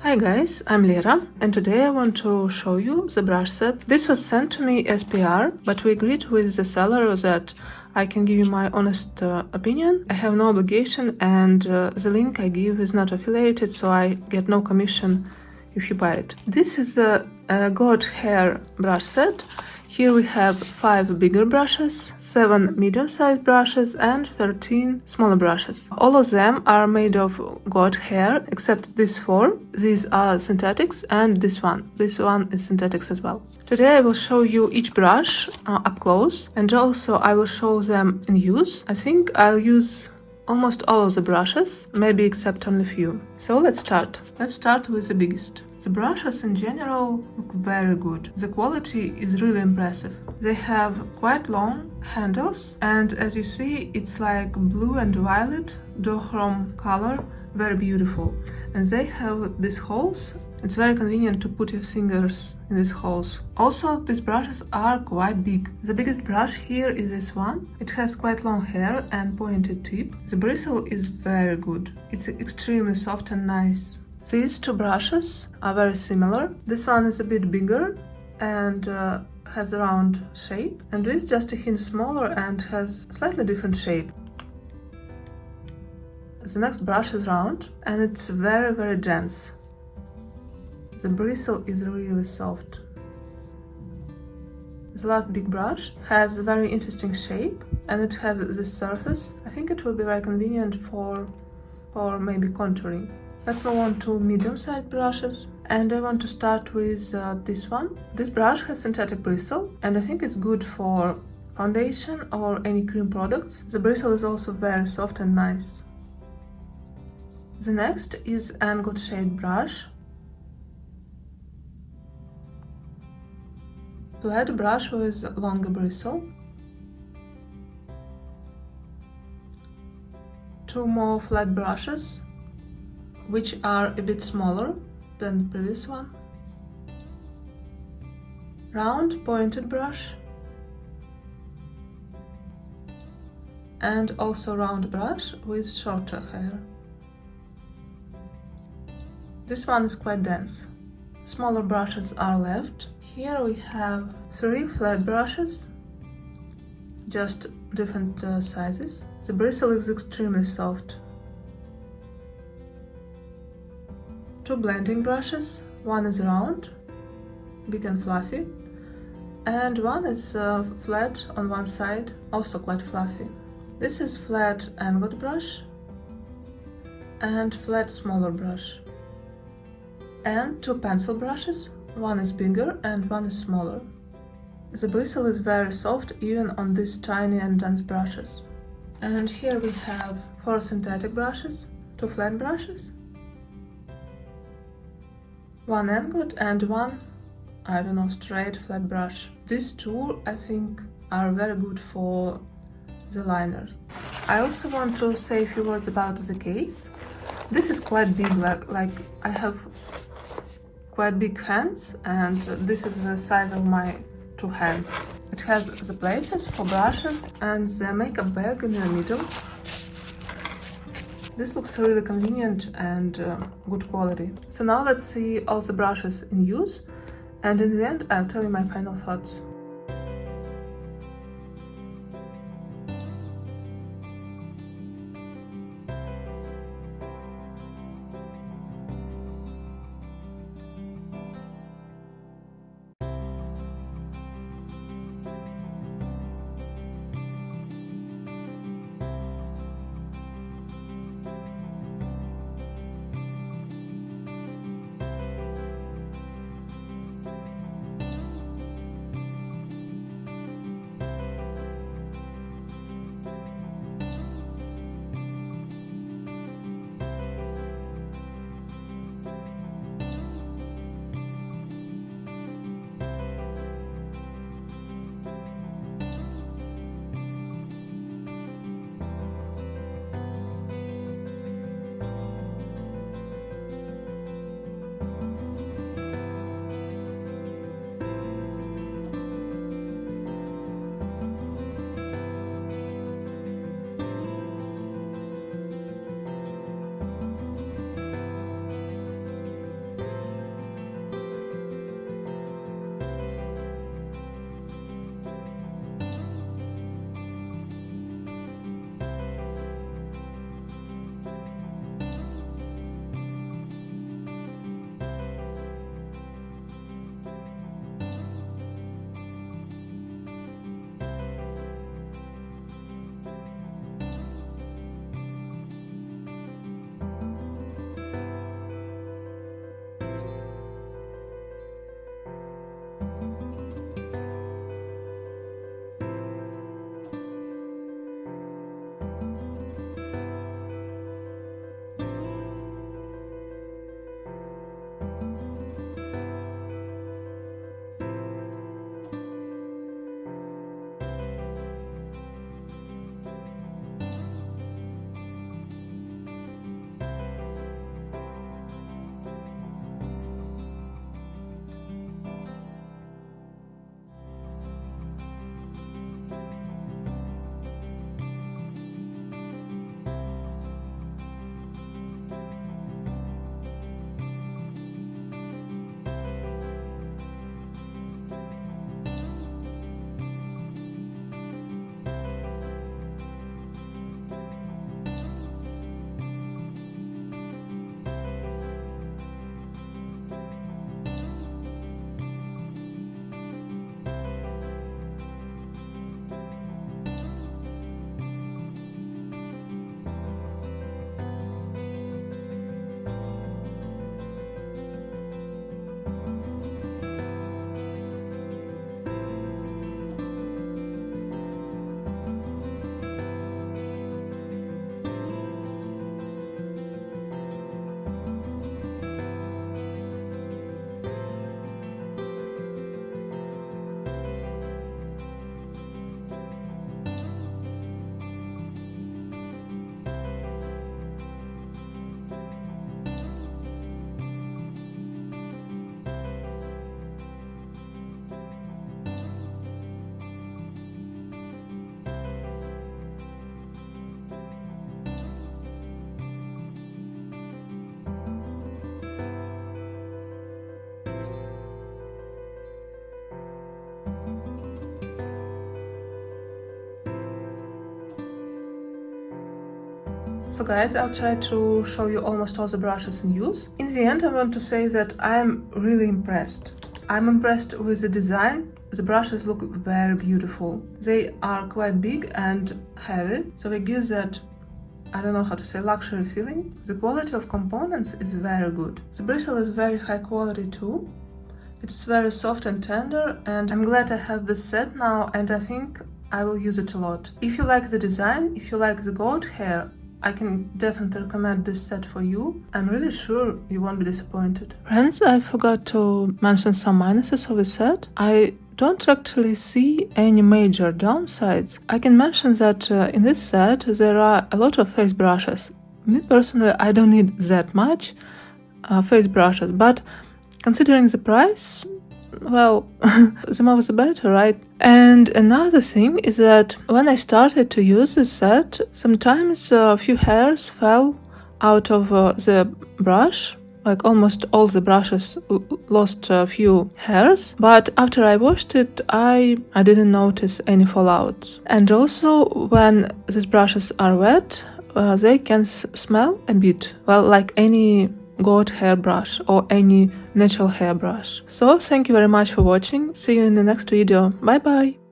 Hi guys, I'm Lera, and today I want to show you the brush set. This was sent to me as PR, but we agreed with the seller that I can give you my honest opinion. I have no obligation, and the link I give is not affiliated, so I get no commission if you buy it. This is a goat hair brush set. Here we have 5 bigger brushes, 7 medium-sized brushes, and 13 smaller brushes. All of them are made of goat hair, except these 4. These are synthetics, and this one. This one is synthetics as well. Today I will show you each brush up close, and also I will show them in use. I think I'll use almost all of the brushes, maybe except only a few. So let's start. Let's start with the biggest. The brushes in general look very good. The quality is really impressive. They have quite long handles, and as you see, it's like blue and violet duochrome color, very beautiful. And they have these holes. It's very convenient to put your fingers in these holes. Also, these brushes are quite big. The biggest brush here is this one. It has quite long hair and pointed tip. The bristle is very good. It's extremely soft and nice. These 2 brushes are very similar. This one is a bit bigger and has a round shape, and this is just a hint smaller and has a slightly different shape. The next brush is round and it's very dense. The bristle is really soft. The last big brush has a very interesting shape and it has this surface. I think it will be very convenient for maybe contouring. Let's move on to medium-sized brushes, and I want to start with this one. This brush has synthetic bristle, and I think it's good for foundation or any cream products. The bristle is also very soft and nice. The next is angled shade brush. Flat brush with longer bristle. 2 more flat brushes, which are a bit smaller than the previous one. Round pointed brush. And also round brush with shorter hair. This one is quite dense. Smaller brushes are left. Here we have 3 flat brushes, just different sizes. The bristle is extremely soft. 2 blending brushes, one is round, big and fluffy, and one is flat on one side, also quite fluffy. This is flat angled brush and flat smaller brush. And 2 pencil brushes, one is bigger and one is smaller. The bristle is very soft even on these tiny and dense brushes. And here we have 4 synthetic brushes, 2 flat brushes, 1 angled and 1, I don't know, straight flat brush. These 2 I think are very good for the liner. I also want to say a few words about the case. This is quite big, like I have quite big hands, and this is the size of my 2 hands. It has the places for brushes and the makeup bag in the middle. This looks really convenient and good quality. So now let's see all the brushes in use, and in the end I'll tell you my final thoughts. So guys, I'll try to show you almost all the brushes in use. In the end, I want to say that I'm really impressed. I'm impressed with the design. The brushes look very beautiful. They are quite big and heavy, so it gives that, I don't know how to say, luxury feeling. The quality of components is very good. The bristle is very high quality too. It's very soft and tender, and I'm glad I have this set now, and I think I will use it a lot. If you like the design, if you like the goat hair, I can definitely recommend this set for you. I'm really sure you won't be disappointed. Friends, I forgot to mention some minuses of the set. I don't actually see any major downsides. I can mention that in this set there are a lot of face brushes. Me personally, I don't need that much face brushes, but considering the price, well, the more the better, right? And another thing is that when I started to use this set, sometimes a few hairs fell out of the brush. Like almost all the brushes lost a few hairs, but after I washed it, I didn't notice any fallouts. And also, when these brushes are wet, they can smell a bit, well, like any goat hair brush or any natural hair brush. So thank you very much for watching. See you in the next video. Bye bye.